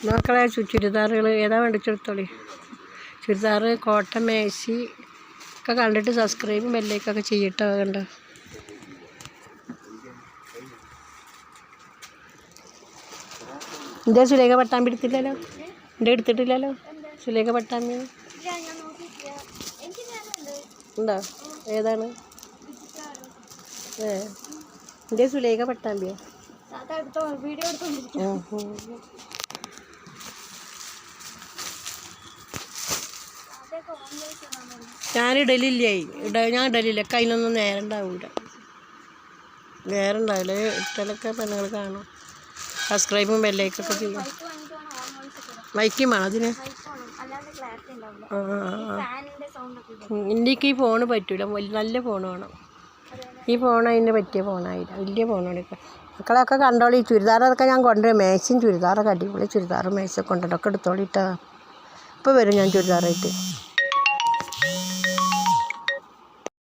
മക്കളെ ചുരിദാറുകൾ ഏതാ വേണ്ടിച്ചെടുത്തോളി. ചുരിദാർ, കോട്ടൺ, മേശി ഒക്കെ കണ്ടിട്ട് സബ്സ്ക്രൈബും ബെല്ലൈക്കൊക്കെ ചെയ്യട്ടോ. കണ്ട എൻ്റെ സുലേഖ പട്ടാമ്പി എടുത്തില്ലല്ലോ, എൻ്റെ എടുത്തിട്ടില്ലല്ലോ സുലേഖ പട്ടാമ്പി ഉണ്ടോ? ഏതാണ്? എൻ്റെ സുലേഖ പട്ടാമ്പിയോ? ഞാൻ ഇടലില്ലേ, ഞാൻ ഇടലില്ല. അതിനൊന്നും നേരം ഉണ്ടാവില്ല. ഇട്ടലൊക്കെ പെണ്ണുങ്ങൾ കാണും. സബ്സ്ക്രൈബും ബെല്ലൈക്കൊക്കെ ചെയ്യും. മൈക്കും വേണം അതിന്. എനിക്ക് ഈ ഫോണ് പറ്റൂല, നല്ല ഫോൺ വേണം. ഈ ഫോൺ അതിന് പറ്റിയ ഫോണായില്ല, വലിയ ഫോണാണ്. മക്കളെയൊക്കെ കണ്ടോളി. ചുരിദാറൊക്കെ ഞാൻ കൊണ്ടുവരും. മേശയും ചുരിദാറൊക്കെ അടിപൊളി ചുരിദാറും മേശയൊക്കെ കൊണ്ടുവരും. ഒക്കെ എടുത്തോളിട്ടാ. ഇപ്പോൾ വരും ഞാൻ ചുരിദാറായിട്ട്.